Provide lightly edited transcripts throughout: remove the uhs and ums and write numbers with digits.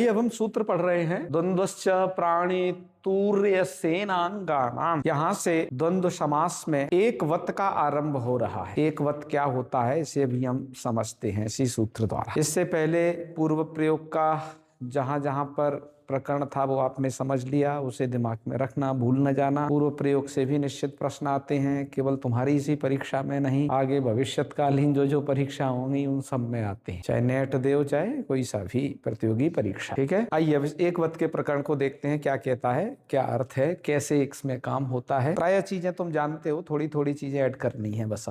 ये अब हम सूत्र पढ़ रहे हैं द्वंद्वश्च प्राणी तूर्य सेनांगानाम। यहाँ से द्वंद्व समास में एक वत का आरंभ हो रहा है। एक वत क्या होता है इसे भी हम समझते हैं इसी सूत्र द्वारा। इससे पहले पूर्व प्रयोग का जहां जहां पर प्रकरण था वो आपने समझ लिया, उसे दिमाग में रखना, भूल न जाना। पूर्व प्रयोग से भी निश्चित प्रश्न आते हैं, केवल तुम्हारी इसी परीक्षा में नहीं, आगे भविष्यकालीन जो परीक्षा होंगी उन सब में आते हैं, चाहे नेट देव चाहे कोई सा भी प्रतियोगी परीक्षा। ठीक है, आइए अब एक वत के प्रकरण को देखते हैं, क्या कहता है, क्या अर्थ है, कैसे इसमें काम होता है। प्राय चीजें तुम जानते हो, थोड़ी थोड़ी चीजें ऐड करनी है बस।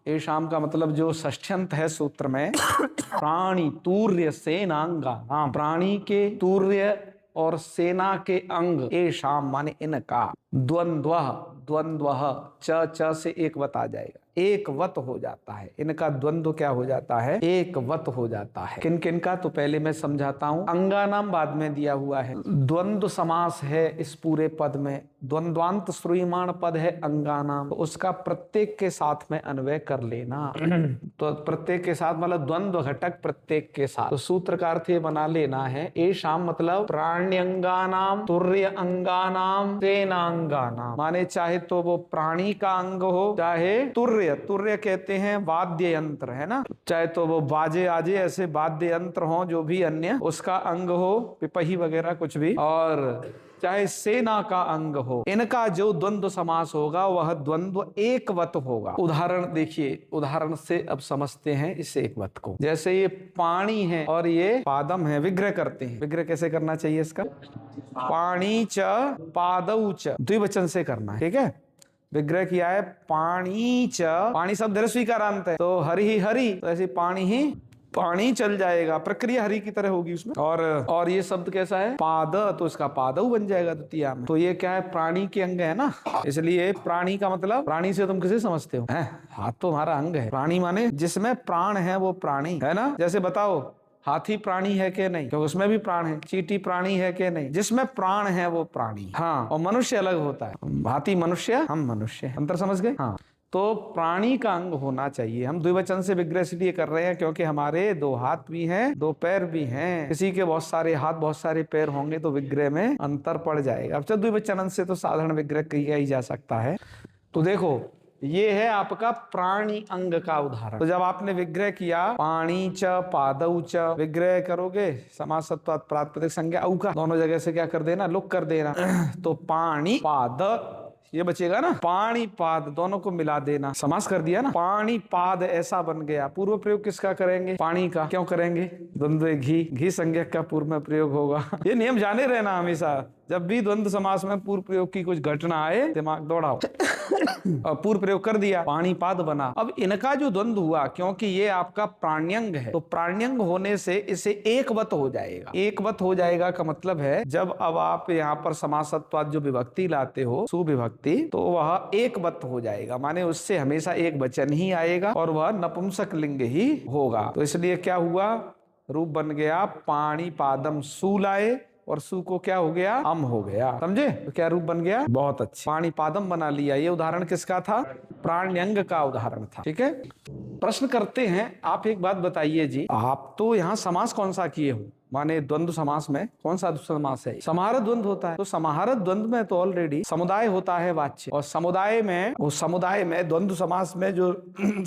ए शाम का मतलब जो षष्ठ्यंत है सूत्र में, प्राणी तूर्य सेनांगा, प्राणी के तूर्य और सेना के अंग, ए शाम माने इनका, द्वंद्व च से एक वत आ जाएगा, एक वत हो जाता है इनका। द्वंद्व क्या हो जाता है, एक वत हो जाता है। किन किन का तो पहले मैं समझाता हूं, अंगानाम बाद में दिया हुआ है। द्वंद्व समास है इस पूरे पद में, द्वंद्वांत श्रूयमाण पद है अंगानाम, तो उसका प्रत्येक के साथ में अन्वय कर लेना। तो प्रत्येक के साथ मतलब द्वंद्व घटक प्रत्येक के साथ, तो सूत्र का अर्थ ये बना लेना है, ए शाम मतलब प्राण्यंगानाम तुर्य अंगानाम सेनांगानाम, माने चाहे तो वो प्राणी का अंग हो, चाहे तुर्य कहते हैं वाद्य यंत्र, है ना, चाहे तो वो बाजे आजे ऐसे वाद्य यंत्र हो, जो भी अन्य उसका अंग हो, पिपही वगैरह कुछ भी, और चाहे सेना का अंग हो, इनका जो द्वंद्व समास होगा वह द्वंद्व एक वत होगा। उदाहरण देखिए, उदाहरण से अब समझते हैं इस एक वत को। जैसे ये पानी है और ये पादम है, विग्रह करते हैं। विग्रह कैसे करना चाहिए इसका, पानी च पादौ च, द्विवचन से करना है। ठीक है, विग्रह किया है पानी च, पानी शब्द स्वीकारांत है, तो हरि ही हरि, तो ऐसे पानी ही पानी चल जाएगा, प्रक्रिया हरि की तरह होगी उसमें। और ये शब्द कैसा है, पाद, तो इसका पादव बन जाएगा द्वितीया में। तो ये क्या है, प्राणी के अंग है ना, इसलिए प्राणी का मतलब, प्राणी से तुम किसे समझते हो, हाथ तो हमारा अंग है। प्राणी माने जिसमें प्राण है वो प्राणी है ना। जैसे बताओ हाथी प्राणी है कि नहीं, क्योंकि उसमें भी प्राण है। चींटी प्राणी है कि नहीं, जिसमें प्राण है वो प्राणी। हाँ, और मनुष्य अलग होता है, हाथी मनुष्य, हम मनुष्य, अंतर समझ गए। हाँ, तो प्राणी का अंग होना चाहिए। हम द्विवचन से विग्रह इसलिए कर रहे हैं क्योंकि हमारे दो हाथ भी हैं, दो पैर भी हैं। किसी के बहुत सारे हाथ बहुत सारे पैर होंगे तो विग्रह में अंतर पड़ जाएगा। अब द्विवचन से तो साधारण विग्रह किया ही जा सकता है। तो देखो ये है आपका प्राणी अंग का उदाहरण। तो जब आपने विग्रह किया पाणी च पादौ च, विग्रह करोगे समासत्वात् प्रातिपदिक संज्ञा औ का, दोनों जगह से क्या कर देना, लुक कर देना। तो पाणी पाद ये बचेगा ना, पाणी पाद दोनों को मिला देना, समास कर दिया ना, पाणी पाद ऐसा बन गया। पूर्व प्रयोग किसका करेंगे, पानी का। क्यों करेंगे, द्वंद्व घी संज्ञक का पूर्व में प्रयोग होगा। ये नियम जाने रहना हमेशा, जब भी द्वंद्व समास में पूर्व प्रयोग की कुछ घटना आए दिमाग दौड़ाओ। और पूर्व प्रयोग कर दिया, पानी पाद बना। अब इनका जो द्वंद्व हुआ, क्योंकि ये आपका प्राण्यंग है, तो प्राण्यंग होने से इसे एक वत हो जाएगा। एक वत हो जाएगा का मतलब है, जब अब आप यहाँ पर समासत्वाद जो विभक्ति लाते हो, सुविभक्ति, तो वह एक वत हो जाएगा, माने उससे हमेशा एक वचन ही आएगा और वह नपुंसक लिंग ही होगा। तो इसलिए क्या हुआ, रूप बन गया पाणी पादम सूलाए, और सु को क्या हो गया, अम हो गया। समझे, तो क्या रूप बन गया, बहुत अच्छा, पाणी पादम बना लिया। ये उदाहरण किसका था, प्राण्यंग का उदाहरण था। ठीक है, प्रश्न करते हैं। आप एक बात बताइए जी, आप तो यहाँ समास कौन सा किए हो, माने द्वंद्व समास में कौन सा समास है, समाहार द्वंद्व होता है। तो समाहार द्वंद्व में तो ऑलरेडी समुदाय होता है वाच्य, और समुदाय में द्वंद्व समास में जो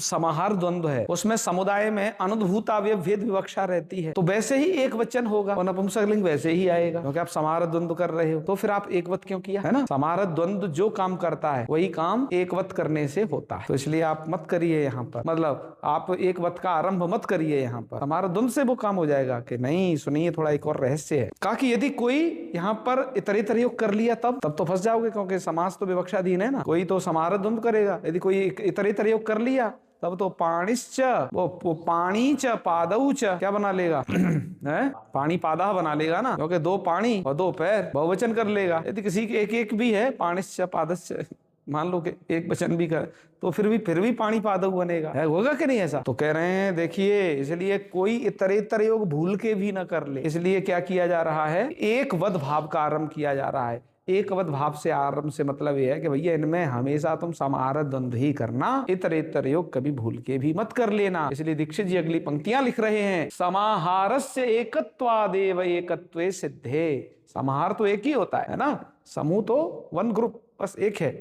समाहार द्वंद्व है उसमें समुदाय में अनुद्भूतावयव भेद विवक्षा रहती है, तो वैसे ही एक वचन होगा और नपुंसकलिंग वैसे ही आएगा, क्योंकि आप समाहार द्वंद्व कर रहे हो। तो फिर आप एक वत क्यों किया, है ना। समाहार द्वंद्व जो काम करता है वही काम एक वत करने से होता है, तो इसलिए आप मत करिए यहाँ पर, मतलब आप एक वत का आरंभ मत करिए यहाँ पर, हमारा द्वंद्व से वो काम हो जाएगा कि नहीं। सुनिए, थोड़ा एक और रहस्य है, कहा कि यदि कोई यहाँ पर इतरेतर योग कर लिया तब तो फंस जाओगे, क्योंकि समास तो विवक्षाधीन है ना। कोई तो समाहार द्वंद्व करेगा, यदि कोई इतरेतर योग कर लिया तब तो पाणिश्च, वो पाणी च पादौ च क्या बना लेगा, है पानी पादा बना लेगा ना, क्योंकि दो पानी और दो पैर, बहुवचन कर लेगा। यदि किसी के एक एक भी है, पाणिश्च पादश्च, मान लो कि एक वचन भी कर, तो फिर भी पानी पादव बनेगा, होगा कि नहीं ऐसा। तो कह रहे हैं देखिए, इसलिए कोई इतरेतर योग भूल के भी न कर ले, इसलिए क्या किया जा रहा है, एक वद भाव का आरंभ किया जा रहा है। एकवत भाव से आरंभ से मतलब यह है कि भैया इनमें हमेशा तुम समाहार द्वंद्व ही करना, इतरेतर योग कभी भूल के भी मत कर लेना। इसलिए दीक्षित जी अगली पंक्तियां लिख रहे हैं, समाहारस्य एकत्वादेव एकत्वे सिद्धे। समाहार तो एक ही होता है ना, समूह तो वन ग्रुप बस एक है।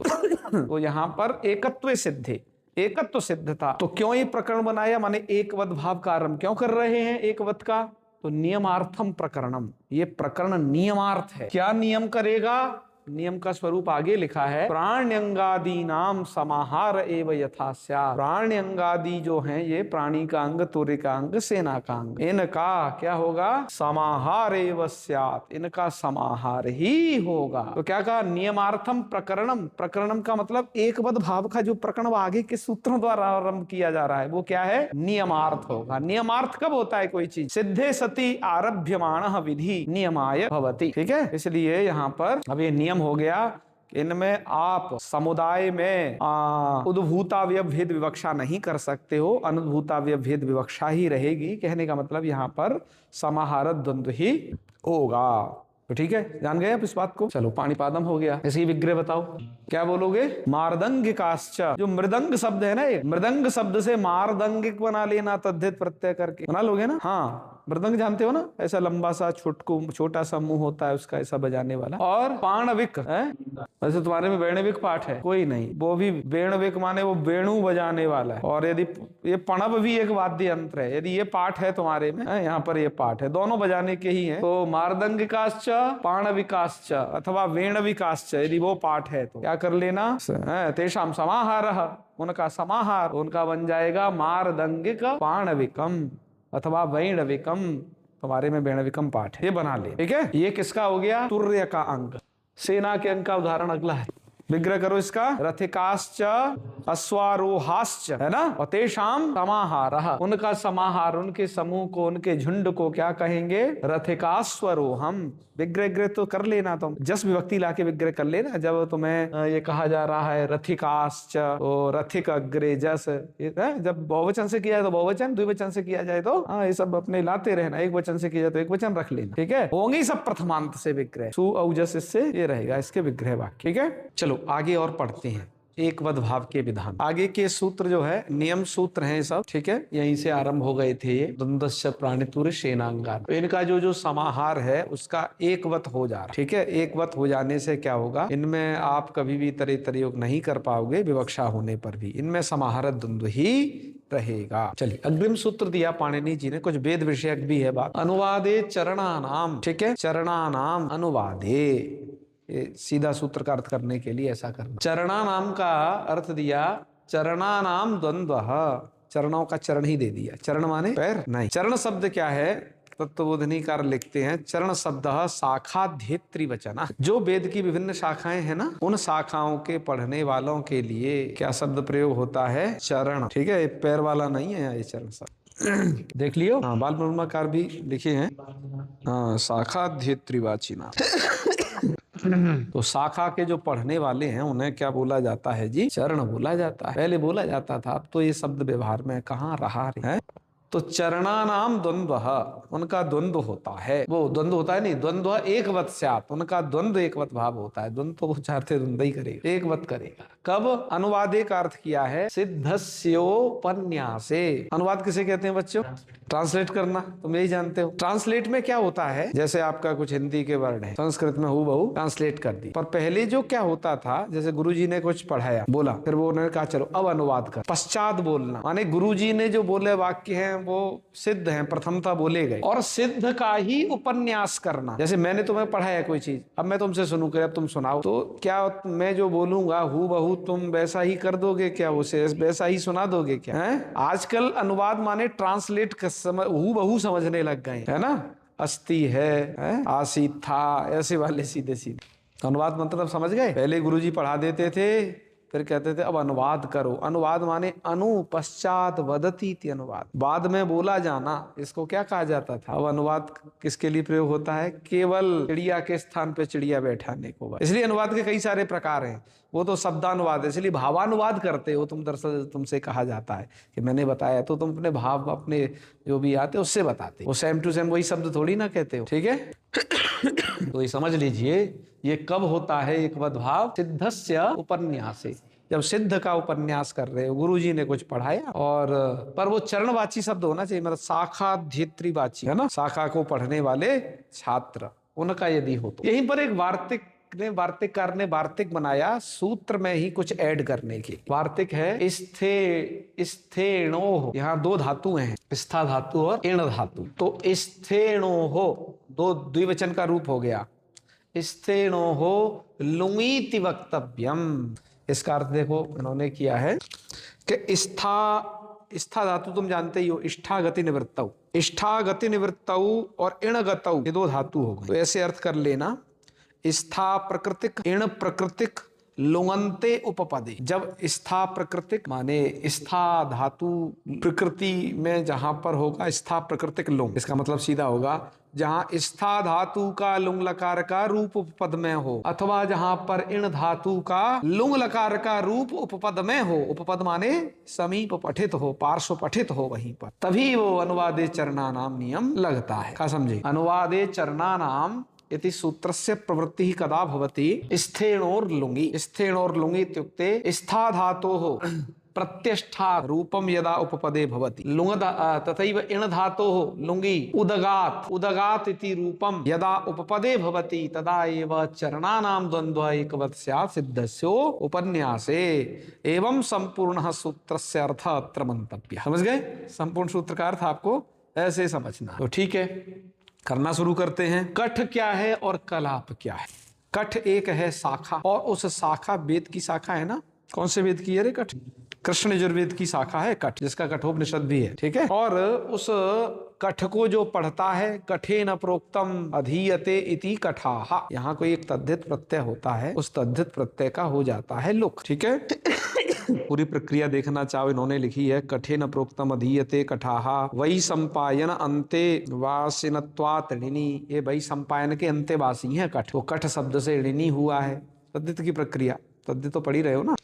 तो यहाँ पर एकत्वे सिद्धे, एकत्व सिद्ध था। तो क्यों ये प्रकरण बनाया, माने एकवत भाव का आरंभ क्यों कर रहे हैं एकवत का? तो नियमार्थम प्रकरणम, ये प्रकरण नियमार्थ है। क्या नियम करेगा? नियम का स्वरूप आगे लिखा है, प्राण्यंगादि नाम समाहार एव यथा स्यात्। प्राण्यंगादि जो हैं ये प्राणी का अंग, तूर्य का अंग, सेना का अंग, इनका क्या होगा? समाहार एव स्यात्, इनका समाहार ही होगा। तो क्या कहा? नियमार्थम प्रकरणम। प्रकरणम का मतलब एकवत भाव का जो प्रकरण वो आगे के सूत्रों द्वारा आरंभ किया जा रहा है वो क्या है? नियमार्थ होगा। नियमार्थ कब होता है कोई चीज? सिद्धे सति आरभ्यमाणः विधि नियमाय भवति। ठीक है, इसलिए यहाँ पर अब ये नियम हो गया। इनमें आप समुदाय में उद्भूतावयव भेद विवक्षा नहीं कर सकते हो, अनुद्भूतावयव भेद विवक्षा ही रहेगी। कहने का मतलब यहाँ पर समाहार द्वंद्व ही होगा। तो ठीक है, जान गए आप इस बात को। चलो पाणिपादम हो गया, इसकी विग्रह बताओ, क्या बोलोगे? मार्दंगिकाश्च, जो मृदंग शब्द है ना, ये मृदंग शब्द से मार्दंगिक बना लेना, तद्धित प्रत्यय करके बना लोगे ना। हाँ, मृदंग जानते हो ना, ऐसा लंबा सा छोटा सा मुंह होता है उसका, ऐसा बजाने वाला। और पाणविक है, वैसे तुम्हारे में वेणविक पाठ है कोई नहीं, वो भी वेणविक माने वो वेणु बजाने वाला है। और यदि ये पणव भी एक वाद्य यंत्र है, यदि ये पाठ है तुम्हारे में, यहाँ पर ये पाठ है, दोनों बजाने के ही है। तो मार्दंगिकाश्च पाणविकाश्च अथवा वेणविकाश्च यदि वो पाठ है तो क्या कर लेना? तेषाम समाहारः, उनका समाहार उनका बन जाएगा मार्दंगिक पाणविकम अथवा वैणविकम। तुम्हारे में वैणविकम पाठ है, ये बना ले। ठीक है, ये किसका हो गया? तुर्य का अंग। सेना के अंग का उदाहरण अगला है, विग्रह करो इसका। रथिकाश्च अश्वारोहाश्च, है ना। और तेषाम समाहारः, उनका समाहार, उनके समूह को, उनके झुंड को क्या कहेंगे? रथिकाश्वरोहम। विग्रह तो कर लेना तुम, जस विभक्ति लाके विग्रह कर लेना। जब तुम्हें ये कहा जा रहा है रथिकाश्च, रथिक अग्रे जस, जब बहुवचन से किया जाए तो बहुवचन, द्विवचन से किया जाए तो ये सब अपने लाते रहना। एक वचन से किया जाए तो एक वचन रख लेना। ठीक है, होंगे सब प्रथमांत से विग्रह, सु औजस, इससे ये रहेगा इसके विग्रह वाक्य। ठीक है, चलो आगे और पढ़ते हैं एकवद भाव के विधान। आगे के सूत्र जो है नियम सूत्र हैं सब। ठीक है, यहीं से आरंभ हो गए थे ये। द्वंद्वस्य प्राणितुर्य सेनांगान, तो इनका जो समाहार है उसका एकवत हो जा रहा। ठीक है, एकवत हो जाने से क्या होगा? इनमें आप कभी भी इतरेतर योग नहीं कर पाओगे विवक्षा होने पर भी, इनमें समाहार द्वंद्व ही रहेगा। चलिए अग्रिम सूत्र दिया पाणिनि जी ने, कुछ वेद विषयक भी है बात। अनुवादे चरणानाम। ठीक है, चरणानाम अनुवादे, सीधा सूत्र का अर्थ करने के लिए ऐसा करना। चरणा नाम का अर्थ दिया चरणानाम द्वंद्वः, चरणों का चरण ही दे दिया। चरण माने पैर नहीं। चरण शब्द क्या है? तत्वबोधनीकार लिखते हैं, चरण शब्द शाखाध्येत्री वचन। जो वेद की विभिन्न शाखाएं हैं ना, उन शाखाओं के पढ़ने वालों के लिए क्या शब्द प्रयोग होता है? चरण। ठीक है, पैर वाला नहीं है ये चरण शब्द। देख लियो, हाँ, बाल ब्रह्मकार भी लिखे हैं, हाँ, शाखाध्येत्रीवाचिना। तो शाखा के जो पढ़ने वाले हैं उन्हें क्या बोला जाता है जी? चरण बोला जाता है। पहले बोला जाता था, अब तो ये शब्द व्यवहार में कहाँ रहा है। तो चरणानाम द्वंद्वः, उनका द्वंद्व होता है। वो द्वंद्व होता है नहीं, द्वंद्व एकवत स्यात्, उनका द्वंद्व एकवत भाव होता है। द्वंद्व तो वो चाहते द्वंद्व ही करेगा, एकवत करेगा। कब? अनुवादे का अर्थ किया है सिद्धस्योपन्यासे। अनुवाद किसे कहते हैं बच्चों? ट्रांसलेट करना, तुम यही जानते हो। ट्रांसलेट में क्या होता है? जैसे आपका कुछ हिंदी के वर्ड है, संस्कृत में हूबहू ट्रांसलेट कर दी। पर पहले जो क्या होता था, जैसे गुरुजी ने कुछ पढ़ाया, बोला, फिर वो उन्होंने कहा चलो अब अनुवाद कर। पश्चात बोलना माने गुरुजी ने जो बोले वाक्य हैं वो सिद्ध हैं, प्रथमता बोले गए, और सिद्ध का ही उपन्यास करना। जैसे मैंने तुम्हें पढ़ाया कोई चीज, अब मैं तुमसे सुनूं, अब तुम सुनाओ, तो क्या मैं जो बोलूंगा हूबहू तुम वैसा ही कर दोगे क्या? उसे वैसा ही सुना दोगे क्या? है आजकल अनुवाद माने ट्रांसलेट हूबहू समझने लग गए, है ना। अस्ति है, आसित था, ऐसे वाले सीधे सीधे अनुवाद मतलब समझ गए। पहले गुरुजी पढ़ा देते थे, फिर कहते थे अब अनुवाद करो। अनुवाद माने अनु पश्चात वदती थी, अनुवाद बाद में बोला जाना, इसको क्या कहा जाता था? अब अनुवाद किसके लिए प्रयोग होता है? केवल चिड़िया के स्थान पे चिड़िया बैठाने को। इसलिए अनुवाद के कई सारे प्रकार हैं। वो तो शब्दानुवाद है, इसलिए भावानुवाद करते हो तुम। दरअसल तुमसे कहा जाता है कि मैंने बताया तो तुम अपने भाव अपने जो भी आते उससे बताते हो, सेम टू सेम वही शब्द थोड़ी ना कहते हो। ठीक है। तो ये समझ लीजिए ये कब होता है एकवद भाव? सिद्धस्य उपन्यासे, जब सिद्ध का उपन्यास कर रहे हो, गुरुजी ने कुछ पढ़ाया और पर वो चरणवाची शब्द होना चाहिए, मतलब शाखाध्येत्रीवाची है ना, शाखा को पढ़ने वाले छात्र, उनका यदि हो तो। यहीं पर एक वार्तिककार ने वार्तिक बनाया सूत्र में ही कुछ ऐड करने की। वार्तिक है स्थेणोः, यहाँ दो धातु हैं, स्था धातु और इण धातु। तो स्थेणोः दो द्विवचन का रूप हो गया, स्थेणोः लुङीति वक्तव्यम। इसका अर्थ देखो इन्होंने किया है कि स्था धातु तुम जानते ही हो, इष्ठा गति निवृत्तौ, इष्ठा गति निवृत्तौ और इण गतौ, ये दो धातु हो गए। तो ऐसे अर्थ कर लेना, स्था प्रकृतिक इण प्रकृतिक लुङन्ते उपपदे। जब स्था प्रकृतिक माने स्था धातु प्रकृति में जहां पर होगा स्था प्रकृतिक लुंग, इसका मतलब सीधा होगा जहां स्था धातु का लुंग लकार का रूप उपपद में हो, अथवा जहां पर इण धातु का लुंग लकार का रूप उपपद में हो। उपपद माने समीप पठित हो, पार्श्व पठित हो, वहीं पर तभी वो अनुवादे चरणानाम नियम लगता है। क्या समझे? अनुवादे चरणानाम इति सूत्रस्य प्रवृत्तिः कदा भवति? स्थेणोर लुङि। स्थेणोर लुङि इत्युक्ते स्था धातोः प्रत्यष्ठा रूपम यदा उपपदे भवति, लुङ तथैव इण धातोः लुङि उदगात् इति रूपम यदा उपपदे भवति तदा एव चरणानां द्वन्द्वः एकवत् स्यात् सिद्धस्यो उपन्यासे। एवं संपूर्णः सूत्रस्य अर्थः अत्र मंतव्यः। समझ गए? संपूर्ण सूत्र का अर्थ आपको ऐसे समझना। तो ठीक है, करना शुरू करते हैं। कठ क्या है और कलाप क्या है? कठ एक है शाखा, और उस शाखा वेद की शाखा है ना। कौन से वेद की है रे कठ? कृष्ण यजुर्वेद की शाखा है कठ, जिसका कठोपनिषद भी है। ठीक है, और उस कठ को जो पढ़ता है, कठेन प्रोक्तम अधीयते इति कठाः, यहाँ कोई एक तद्धित प्रत्यय होता है, उस तद्धित प्रत्यय का हो जाता है लुक। ठीक है, पूरी प्रक्रिया देखना चाहो, इन्होंने लिखी है कठेन प्रोक्तम अधीयते कठाः वही संपायन अंते वासिनत्वात् ऋणी। ये वही संपायन के अंतेवासी हैं कठ, वो कठ शब्द से ऋणी हुआ है। तद्धित की प्रक्रिया, तद्धित तो पढ़ी रहे हो ना।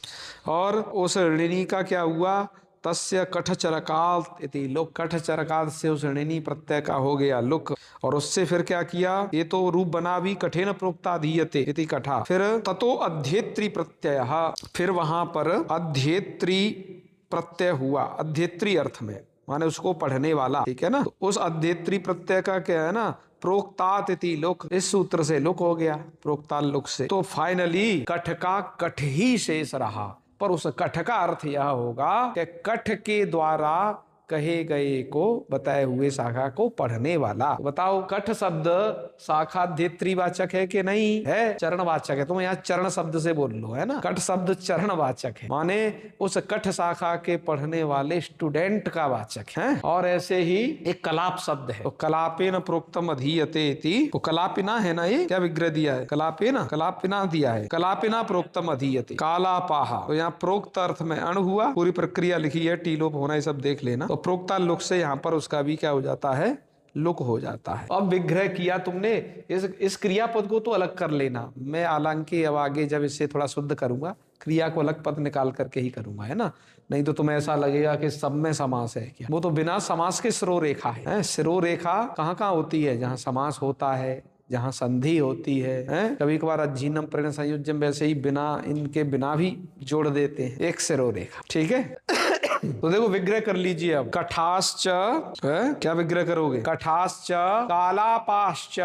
और उस ऋणी का क्या हुआ? तस्य कठ चरकात् इति लुक, कठ चरकात् से उस ऋणी प्रत्यय का हो गया लुक। और उससे फिर क्या किया? ये तो रूप बना भी कठेन प्रोक्ताधीयते इति कठा। फिर ततो अध्येत्री प्रत्ययः, फिर वहां पर अध्येत्री प्रत्यय हुआ, अध्येत्री अर्थ में माने उसको पढ़ने वाला। ठीक है ना, तो उस अध्येत्री प्रत्यय का क्या है ना, प्रोक्तात इति लुक, इस सूत्र से लुक हो गया, प्रोक्ताल लुक से। तो फाइनली कठ का कठ ही शेष रहा, पर उस कठ का अर्थ यह होगा कि कठ के द्वारा कहे गए को, बताए हुए शाखा को पढ़ने वाला। बताओ कठ शब्द शाखाध्येत्रीवाचक है कि नहीं है? चरणवाचक है। तुम यहाँ चरण शब्द से बोल लो, है ना। कठ शब्द चरणवाचक है, माने उस कठ शाखा के पढ़ने वाले स्टूडेंट का वाचक है। और ऐसे ही एक कलाप शब्द है, तो कलापेन प्रोक्तम अधीयते इति, तो कलापिना है ना, ये क्या विग्रह दिया है? कलापिना दिया है, कलापिना प्रोक्तम अधीयते कालापाहा। तो यहाँ प्रोक्त अर्थ में अण हुआ, पूरी प्रक्रिया लिखी है, टीलोप होना ये सब देख लेना। तो प्रोक्ता लुक से यहाँ पर उसका भी क्या हो जाता है? लुक हो जाता है। अब विग्रह किया तुमने, इस क्रियापद को तो अलग कर लेना। मैं हालांकि अब आगे जब इसे थोड़ा शुद्ध करूंगा, क्रिया को अलग पद निकाल करके ही करूंगा, है ना। नहीं तो तुम्हें ऐसा लगेगा कि सब में समास है क्या। वो तो बिना समास के सिरोरेखा है। सिरोरेखा कहाँ कहाँ होती है? जहाँ समास होता है, जहाँ संधि होती है, कभी कभार अज्जीनम परिण संयुज्यम, वैसे ही बिना, इनके बिना भी जोड़ देते हैं, एक सिरोरेखा। ठीक है, तो देखो विग्रह कर लीजिए अब। कठाश्च, क्या विग्रह करोगे? कठाश्च कालापाश्च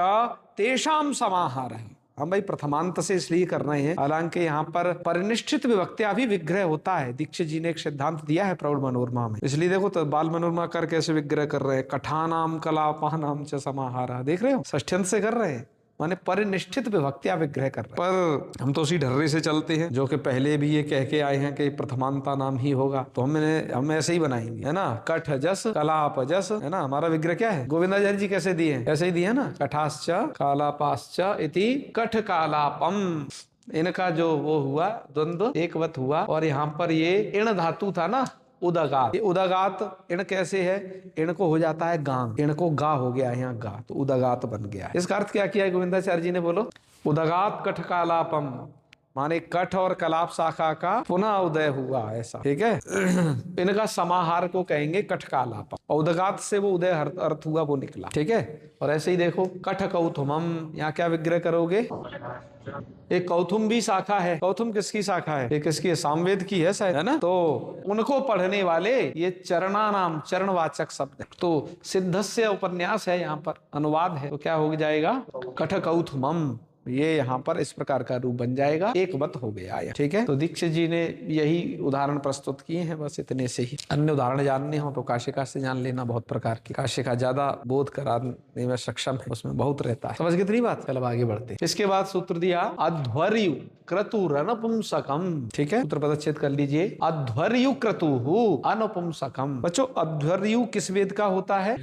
तेषाम समाहार है। हम भाई प्रथमांत से इसलिए कर रहे हैं, हालांकि यहाँ पर परिनिष्ठित विभक्त्या भी विग्रह होता है। दीक्षित जी ने एक सिद्धांत दिया है प्रौढ़ मनोरमा में, इसलिए देखो तो बाल मनोरमा कर कैसे विग्रह कर रहे हैं। कठानाम कलापानाम च समाहारा, देख रहे हो, षष्ठ्यंत से कर रहे हैं, माने परिनिष्ठित विभक्त्या विग्रह कर रहे हैं। पर हम तो उसी ढर्रे से चलते हैं जो कि पहले भी ये कह के आए हैं कि प्रथमांता नाम ही होगा, तो हम ऐसे ही बनाएंगे, है ना। कठ जस कलाप जस, है ना। हमारा विग्रह क्या है? गोविंदाचार्य जी कैसे दिए हैं? ऐसे ही दिए ना, कठाश्च कालापाश्च इति कठ कालापम। इनका जो वो हुआ द्वंद्व एकवत हुआ, और यहाँ पर ये इण धातु था ना, उदगात। ये उदगात इण कैसे है? इण को हो जाता है गांग, इण को गा हो गया यहाँ गा, तो उदगात बन गया है। इसका अर्थ क्या किया है गोविंदाचार्य जी ने? बोलो। उदगात कठ कालापम माने कठ और कलाप शाखा का पुनः उदय हुआ, ऐसा, ठीक है। इनका समाहार को कहेंगे कठ कालाप। उदगात से वो उदय अर्थ हुआ, वो निकला, ठीक है। और ऐसे ही देखो कठ कौथुमम, यहाँ क्या विग्रह करोगे? एक कौथुम भी शाखा है। कौथुम किसकी शाखा है? एक किसकी है? सामवेद की है शायद, है ना। तो उनको पढ़ने वाले ये चरणा नाम, चरणवाचक शब्द है। तो सिद्धस्य उपन्यास है, यहाँ पर अनुवाद है, तो क्या हो जाएगा? कठ कौथुमम। ये यहाँ पर इस प्रकार का रूप बन जाएगा, एक वत हो गया है, ठीक है। तो दीक्षित जी ने यही उदाहरण प्रस्तुत किए हैं, बस इतने से ही। अन्य उदाहरण जानने हो तो काशिका से जान लेना, बहुत प्रकार की काशिका ज्यादा बोध कराने में सक्षम है, उसमें बहुत रहता है। समझ कितनी बात? चलो आगे बढ़ते। इसके बाद सूत्र दिया अध्वर्यु क्रतु अनपुंसकम, ठीक है। सूत्र पदच्छेद कर लीजिए। अध्वर्यु क्रतु अनपुंसकम। बच्चों अध्वर्यु किस वेद का होता है?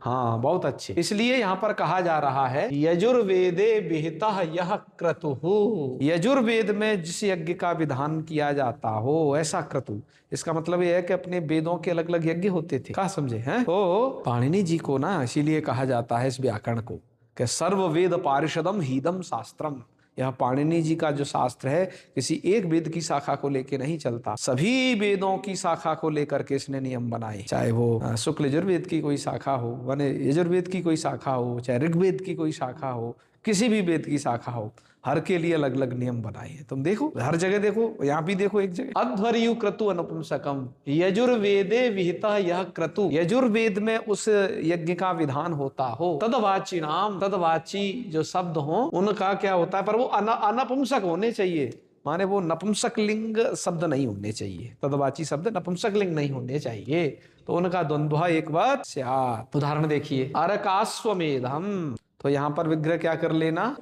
हाँ, बहुत अच्छे। इसलिए यहाँ पर कहा जा रहा है यजुर्वेदे विहितः यह क्रतुः। यजुर्वेद में जिस यज्ञ का विधान किया जाता हो ऐसा क्रतु। इसका मतलब यह है कि अपने वेदों के अलग अलग यज्ञ होते थे, क्या समझे हैं? तो पाणिनि जी को ना इसीलिए कहा जाता है इस व्याकरण को कि सर्व वेद पारिषदम हीदम शास्त्रम। यह पाणिनि जी का जो शास्त्र है किसी एक वेद की शाखा को लेकर नहीं चलता, सभी वेदों की शाखा को लेकर के इसने नियम बनाए। चाहे वो शुक्ल यजुर्वेद की कोई शाखा हो, माने यजुर्वेद की कोई शाखा हो, चाहे ऋग्वेद की कोई शाखा हो, किसी भी वेद की शाखा हो, हर के लिए अलग अलग नियम बनाए हैं। तुम देखो हर जगह, देखो यहाँ भी देखो एक जगह अध्वर्यु क्रतु अनुपुंसकम यजुर्वेदे विहितः यह क्रतु। यजुर्वेद में उस यज्ञ का विधान होता हो, तदवाची नाम, तदवाची जो शब्द हो उनका क्या होता है, पर वो अनपुंसक होने चाहिए। माने वो नपुंसक लिंग शब्द नहीं होने चाहिए, तदवाची शब्द नपुंसक लिंग नहीं होने चाहिए। तो उनका द्वंद्व एक बात स्यात्। उदाहरण देखिए, अरकाश्वमेधम। तो यहाँ पर विग्रह क्या कर लेना?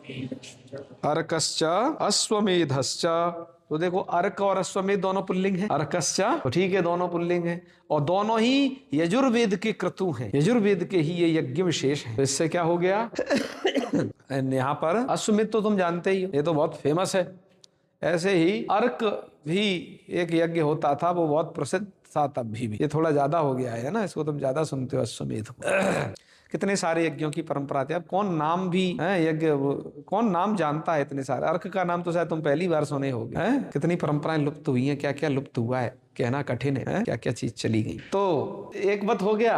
अर्कश्च अश्वमेधश्च। तो देखो अर्क और अश्वमेध दोनों पुल्लिंग हैं। अर्कश्च, तो ठीक है, दोनों पुल्लिंग हैं और दोनों ही यजुर्वेद के क्रतु हैं, यजुर्वेद के ही ये यज्ञ विशेष हैं। तो इससे क्या हो गया? यहाँ पर अश्वमेध तो तुम जानते ही हो, ये तो बहुत फेमस है। ऐसे ही अर्क भी एक यज्ञ होता था, वो बहुत प्रसिद्ध था तब भी। ये थोड़ा ज्यादा हो गया है ना, इसको तुम ज्यादा सुनते हो अश्वमेध को। कितने सारे यज्ञों की परंपरा थी। अब कौन नाम भी है यज्ञ, कौन नाम जानता है इतने सारे? अर्क का नाम तो शायद तुम पहली बार सुने होगे। कितनी परंपराएं लुप्त हुई हैं, क्या क्या लुप्त हुआ है, कहना कठिन है, क्या क्या चीज चली गई। तो एक बात हो गया,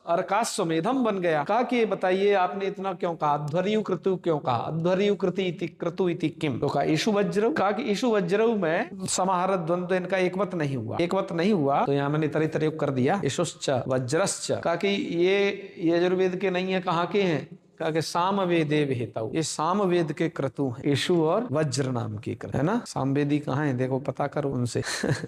अर्काश्वमेधम बन गया। कहा कि बताइए आपने इतना क्यों कहा, अध्वर्यु क्रतु क्यों कहा? अध्वर्यु कृति इति क्रतु इति किम। तो कहा ईशु वज्रव। कहा कि ईशु वज्रव में समाहार द्वंद्व इनका एकवत नहीं हुआ, एकवत नहीं हुआ। तो यहाँ मैंने इतर योग कर दिया ईशुश्च वज्रश्च। कहा कि ये यजुर्वेद के नहीं है, कहाँ के हैं? कहा कि सामवेदे विहितौ। ये सामवेद के क्रतु हैं, ईशु और वज्र नाम के क्रतु, है ना। सामवेदी कहाँ है देखो, पता करो उनसे।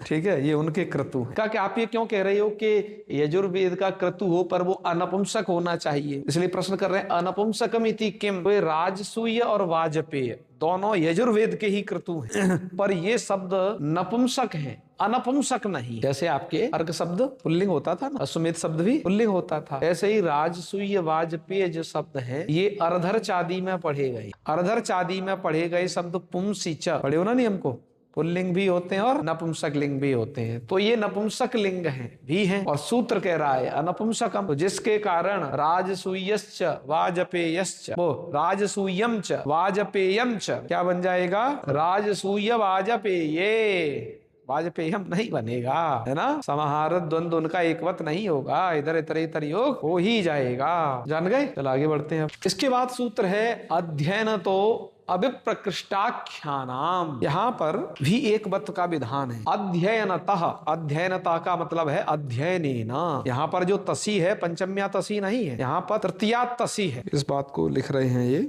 ठीक है, ये उनके क्रतु हैं। कहा कि आप ये क्यों कह रहे हो कि यजुर्वेद का क्रतु हो पर वो अनपुंसक होना चाहिए? इसलिए प्रश्न कर रहे हैं अनपुंसकम इति किम। तो राजसूय और वाजपेय दोनों यजुर्वेद के ही क्रतु हैं, पर ये शब्द नपुंसक हैं, अनपुंसक नहीं। जैसे आपके अर्क शब्द पुल्लिंग होता था ना, अश्वमेध शब्द भी पुल्लिंग होता था, ऐसे ही राजसूय वाजपेय जो शब्द हैं ये अर्धर चादी में पढ़े गए। अर्धर चादी में पढ़े गए शब्द पुंसी च पढ़े हो ना नियम को, पुल्लिंग भी होते हैं और नपुंसक लिंग भी होते हैं। तो ये नपुंसक लिंग हैं भी हैं, और सूत्र कह रहा है अनपुंसकम। तो जिसके कारण राजसूयश्च वाजपेयश्च, वो राजसूयम च वाजपेयम च क्या बन जाएगा? राजसूय वाजपेय। वाजपेयम नहीं बनेगा, है ना। समाहार द्वंद्व उनका एकवत नहीं होगा, इधर इतर योग हो ही जाएगा। जान गए? चल आगे बढ़ते हैं। इसके बाद सूत्र है अध्ययन तो अभिप्रकृष्टाख्यानाम। यहाँ पर भी एक वत का विधान है। अध्ययनतः, अध्ययनता का मतलब है अध्ययनेन। यहाँ पर जो तसी है पंचम्या तसी नहीं है, यहाँ पर तृतीया तसी है। इस बात को लिख रहे हैं ये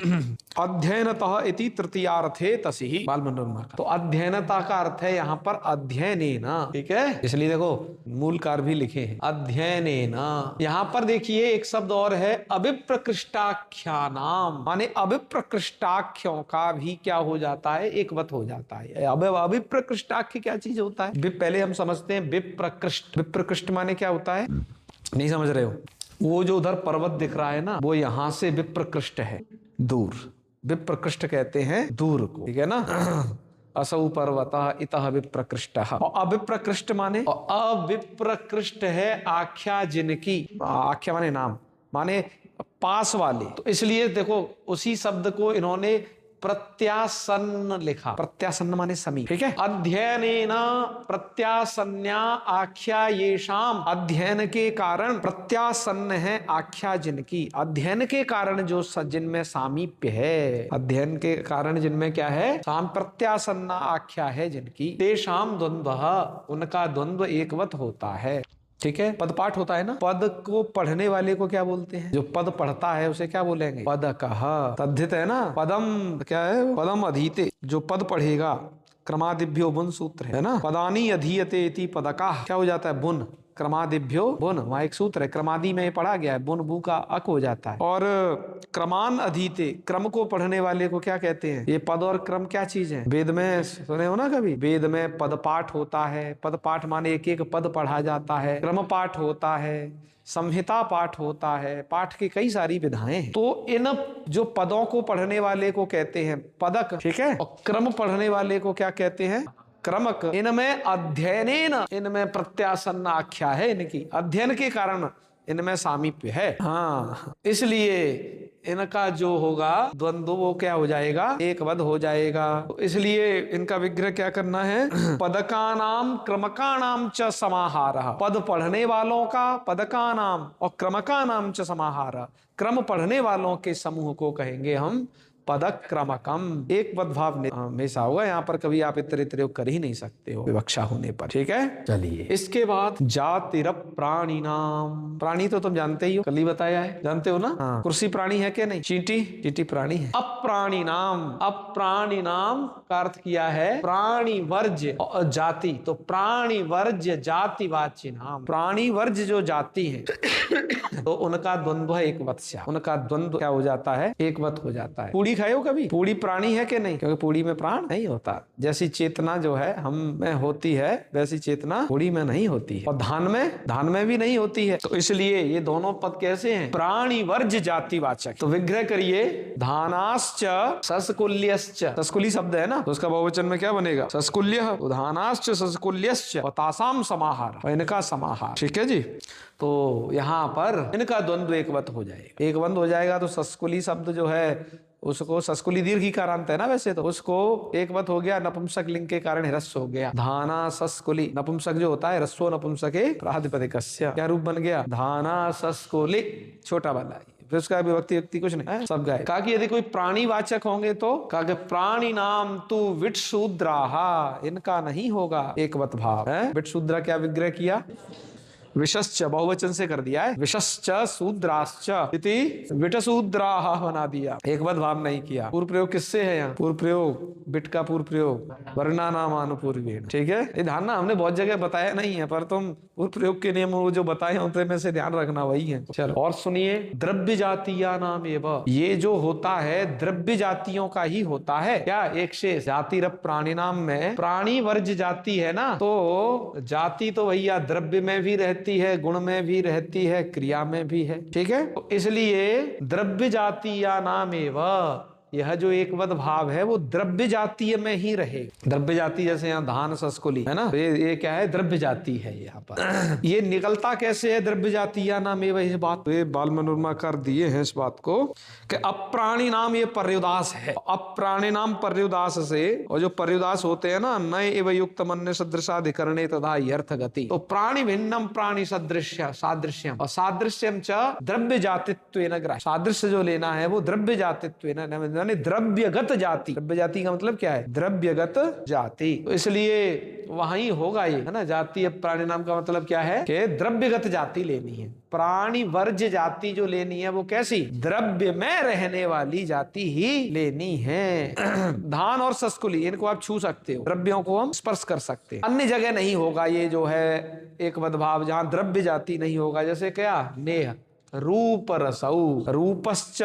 अध्ययनतः इति तृतीयार्थे तसी बाल मनोरमा का। तो अध्ययनता का अर्थ है यहाँ पर अध्ययनेन, ठीक है। इसलिए देखो मूलकार भी लिखे हैं अध्ययनेन। यहाँ पर देखिए एक शब्द और है अभिप्रकृष्टाख्यानाम, माने अभिप्रकृष्टाख्यों का भी क्या हो जाता है? एकवत हो जाता है। अब अभिप्रकृष्टाख्य क्या चीज होता है? पहले हम समझते हैं विप्रकृष्ट। विप्रकृष्ट माने क्या होता है? नहीं समझ रहे हो? वो जो उधर पर्वत दिख रहा है ना, वो यहां से विप्रकृष्ट है, दूर। विप्रकृष्ट कहते हैं दूर को, ठीक है ना। असौ पर्वतः इतः विप्रकृष्टः। और अविप्रकृष्ट माने, अविप्रकृष्ट है आख्या जिनकी, आख्या माने नाम, माने पास वाले। तो इसलिए देखो उसी शब्द को इन्होंने प्रत्यासन्न लिखा, प्रत्यासन्न माने समीप, ठीक है। अध्ययनेन प्रत्यासन्या आख्या येषाम, अध्ययन के कारण प्रत्यासन्न है आख्या जिनकी, अध्ययन के कारण जो जिनमें सामीप्य है, अध्ययन के कारण जिनमें क्या है, साम प्रत्यासन्न आख्या है जिनकी, तेषाम द्वंद्वः, उनका द्वंद्व एकवत होता है, ठीक है। पद पाठ होता है ना, पद को पढ़ने वाले को क्या बोलते हैं, जो पद पढ़ता है उसे क्या बोलेंगे, पदकः। तद्धित है ना, पदम क्या है, पदम अधीते, जो पद पढ़ेगा, क्रमादिभ्यो बुन सूत्र है ना, पदानी अधीयते इति पदकाः, क्या हो जाता है, बुन, क्रमादिभ्यो बुन, वहां एक सूत्र है, क्रमादि में पढ़ा गया है, बुन बू का अक हो जाता है। और क्रमान अधीते, क्रम को पढ़ने वाले को क्या कहते हैं, ये पद और क्रम क्या चीज है, वेद में सुने हो ना कभी, वेद में पद पाठ होता है, पद पाठ माने एक एक पद पढ़ा जाता है, क्रम पाठ होता है, संहिता पाठ होता है, पाठ की कई सारी विधाएं हैं। तो इन जो पदों को पढ़ने वाले को कहते हैं पदक, ठीक है, और क्रम पढ़ने वाले को क्या कहते हैं, क्रमक। इनमें अध्ययनेन, इनमें प्रत्यासन्न आख्या है, इनकी अध्ययन के कारण इनमें सामीप्य है, हाँ, इसलिए इनका जो होगा द्वंद्व वो क्या हो जाएगा, एकवद हो जाएगा। तो इसलिए इनका विग्रह क्या करना है, पदकानाम क्रमकानाम च समाहारः, पद पढ़ने वालों का पदकानाम और क्रमकानाम च समाहारः, क्रम पढ़ने वालों के समूह को कहेंगे हम पदक क्रमकम। एक पद भाव हमेशा होगा, यहाँ पर कभी आप इतरे प्रयोग कर ही नहीं सकते हो विवक्षा होने पर, ठीक है। चलिए इसके बाद जातिरप प्राणी नाम, प्राणी तो तुम जानते ही हो, कल ही बताया है, जानते हो ना, हाँ। कुर्सी प्राणी है क्या, नहीं, चींटी, चींटी प्राणी है। अप्राणी नाम, अप्राणी नाम का अर्थ किया है प्राणी वर्ज्य जाति, तो प्राणी वर्ज्य जातिवाच्य नाम, प्राणी वर्ज्य जो जाति है तो उनका द्वंद्व है एकवत्स्या, उनका द्वंद्व क्या हो जाता है, एकवत हो जाता है। पूड़ी खाए हो कभी, पूड़ी प्राणी है कि नहीं, क्योंकि पूड़ी में प्राण नहीं होता, जैसी चेतना जो है हम में होती है वैसी चेतना पूड़ी में नहीं होती है, और धान में भी नहीं होती है। तो इसलिए ये दोनों पद कैसे हैं, प्राणी वर्ज्य जातिवाचक। तो विग्रह करिए, धानाश्च सस्कुल्यश्च, सस्कुली शब्द है ना, तो उसका बहुवचन में क्या बनेगा, सस्कुल्य, धानाश्च सस्कुल्यश्च और तासाम समाहार, और इनका समाहार, ठीक है जी। तो यहाँ पर इनका द्वंद्व एकवत हो जाएगा, एकवत हो जाएगा। तो सस्कुली शब्द जो है उसको, सस्कुली दीर्घिकारांत है ना वैसे, तो उसको एकवत हो गया, नपुंसक लिंग के कारण ह्रस्व हो गया, धाना सस्कुली, नपुंसक जो होता है ह्रस्व नपुंसके प्रातिपदिकस्य, क्या रूप बन गया, धाना सस्कुली, छोटा वाला, फिर उसका विभक्ति व्यक्ति कुछ नहीं, सब गए। कहा कि यदि कोई प्राणी वाचक होंगे तो कहा कि प्राणी नाम तू विटशूद्राहा, इनका नहीं होगा एकवत भाव है। विटशूद्रा क्या विग्रह किया, विशश्च बहुवचन से कर दिया है, विशश्च शूद्राश्च इति विटशूद्राः बना दिया, एकवत भाव नहीं किया। पूर्व प्रयोग किससे है यहाँ, पूर्व प्रयोग विट का पूर्व प्रयोग वर्णानामानुपूर्वेण, ठीक है। ये ध्यान ना, हमने बहुत जगह बताया नहीं है, पर तुम पूर्व प्रयोग के नियम जो बताए होते में से ध्यान रखना वही है। चलो और सुनिए, द्रव्य जातीया नाम एवं, ये जो होता है द्रव्य जातियों का ही होता है क्या, एक शेष जातिरप प्राणी नाम में प्राणी वर्ज्य जाति है ना, तो जाति तो भैया द्रव्य में भी रहती है, गुण में भी रहती है, क्रिया में भी है, ठीक है। तो इसलिए द्रव्य जातीया नाम एवं, यह जो एकवद भाव है वो द्रव्य जातीय में ही रहे। द्रव्य जाति जैसे यहाँ धान सस्कुली है ना, तो ये क्या है, द्रव्य जाति है यहाँ पर। ये निकलता कैसे है द्रव्य जाति या नाम एवं, इस बात पे बाल मनोरमा कर दिए हैं इस बात को कि अप्राणी नाम ये पर्युदास है, अप्राणी नाम पर्युदास से, और जो पर्युदास होते हैं ना, नए एवं युक्त अन्य सदृशाधिकरणे तथा अर्थ गति, तो प्राणी भिन्नम प्राणी सदृश्य सादृश्यम, और सादृश्यम च द्रव्य जातित्वेन ग्रह, सादृश्य जो लेना है वो द्रव्य जातित्वेन, द्रव्यगत जाति, द्रव्य जाति का मतलब क्या है, द्रव्यगत जाति, तो इसलिए वहीं होगा ये है ना। जाति प्राणी नाम का मतलब क्या है कि द्रव्यगत जाति लेनी है, प्राणी वर्ज्य जाति जो लेनी है वो कैसी, द्रव्य में रहने वाली जाति ही लेनी है। धान और सस्कुली इनको आप छू सकते हो, द्रव्यों को हम स्पर्श कर सकते हैं, अन्य जगह नहीं होगा ये जो है एकवद भाव, जहां द्रव्य जाति नहीं होगा। जैसे क्या, नेह रूप रसौ, रूपश्च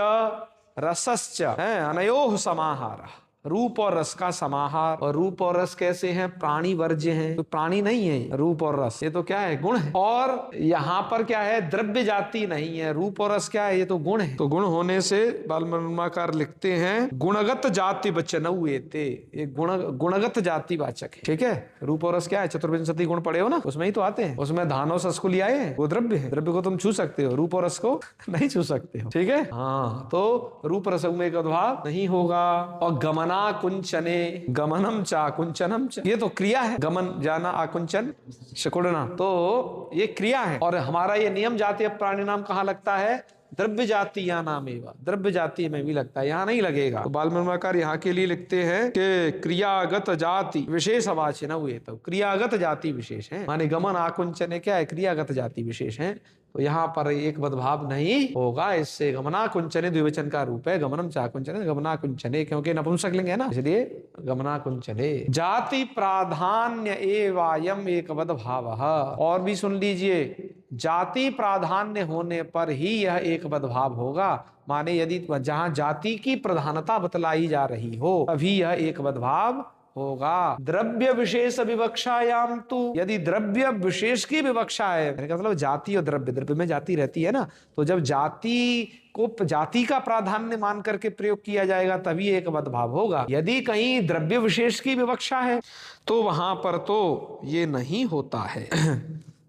रसश्च अनयोः समाहारः, रूप और रस का समाहार। और रूप और रस कैसे हैं? प्राणी वर्ज्य हैं, तो प्राणी नहीं है रूप और रस, ये तो क्या है? गुण है। और यहाँ पर क्या है? द्रव्य जाति नहीं है। रूप और रस क्या है? ये तो गुण है। तो गुण होने से बालमन्माकार लिखते हैं गुणगत जाति वचन हुएते, ये गुणगत जाति वाचक है। ठीक है, रूप और रस क्या है? चतुर्विंशति गुण पढ़े हो ना, उसमें ही तो आते हैं। उसमें धान और सस को ले आए हैं, वो द्रव्य है। द्रव्य को तुम छू सकते हो, रूप और रस को नहीं छू सकते हो। ठीक है, हाँ, तो रूप रस में एक अद्भाव नहीं होगा। और गमना कुंचने, गमनम चा कुंचनम चा, ये तो क्रिया है। गमन जाना, आकुंचन सिकुड़ना, तो ये क्रिया है। और हमारा ये नियम जातीय प्राणी नाम कहाँ लगता है? द्रव्य जाति या नाम एवं, द्रव्य जाति में भी लगता है, यहाँ नहीं लगेगा। तो बालमन्माकार यहाँ के लिए लिखते हैं कि क्रियागत जाति विशेष अवाच्य हुए, तो क्रियागत जाति विशेष है, माने गमन आकुंचन क्या है? क्रियागत जाति विशेष है। तो यहाँ पर एक बदभाव नहीं होगा, इससे गमना कुंचने द्विवचन का रूप है। गमनम चाकुंचने, गमना कुंचने, क्योंकि नपुंसकलिंग है ना, इसलिए गमना कुंचने। जाति प्राधान्य एवायम एक बदभाव। और भी सुन लीजिए, जाति प्राधान्य होने पर ही यह एक बदभाव होगा। माने यदि जहां जाति की प्रधानता बतलाई जा रही हो तभी यह एक बदभाव होगा। द्रव्य विशेष विवक्षायाम तो, यदि द्रव्य विशेष की विवक्षा है, मतलब जाति और द्रव्य, द्रव्य में जाति रहती है ना, तो जब जाति को जाति का प्राधान्य मान करके प्रयोग किया जाएगा तभी एक बदभाव होगा। यदि कहीं द्रव्य विशेष की विवक्षा है तो वहां पर तो ये नहीं होता है।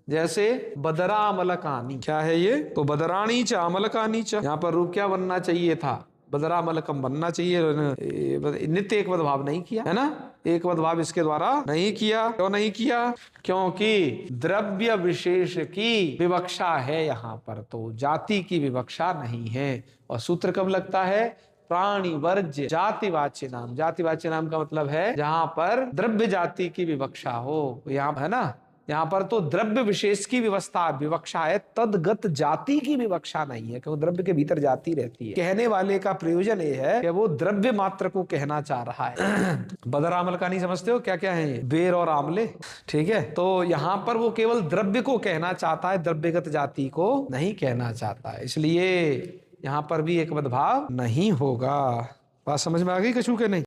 जैसे बदरा अमलकानी, क्या है ये? तो बदराणी च अमलकानी च, यहाँ पर रूप क्या बनना चाहिए था? बदरा मलकम बनना चाहिए। नित्य एक बदभाव नहीं किया है ना, एक बदभाव इसके द्वारा नहीं किया। क्यों नहीं किया? क्योंकि द्रव्य विशेष की विवक्षा है यहाँ पर, तो जाति की विवक्षा नहीं है। और सूत्र कब लगता है? प्राणी वर्ज्य जातिवाच्य नाम। जातिवाच्य नाम का मतलब है जहां पर द्रव्य जाति की विवक्षा हो, यहाँ है ना, यहाँ पर तो द्रव्य विशेष की विवक्षा है, तदगत जाति की विवक्षा नहीं है, क्योंकि द्रव्य के भीतर जाति रहती है। कहने वाले का प्रयोजन ये है कि वो द्रव्य मात्र को कहना चाह रहा है। बदर आमल का नहीं समझते हो क्या क्या है ये? बेर और आमले। ठीक है, तो यहाँ पर वो केवल द्रव्य को कहना चाहता है, द्रव्यगत जाति को नहीं कहना चाहता है, इसलिए यहाँ पर भी एक बदभाव नहीं होगा। बात समझ में आ गई कछु के नहीं?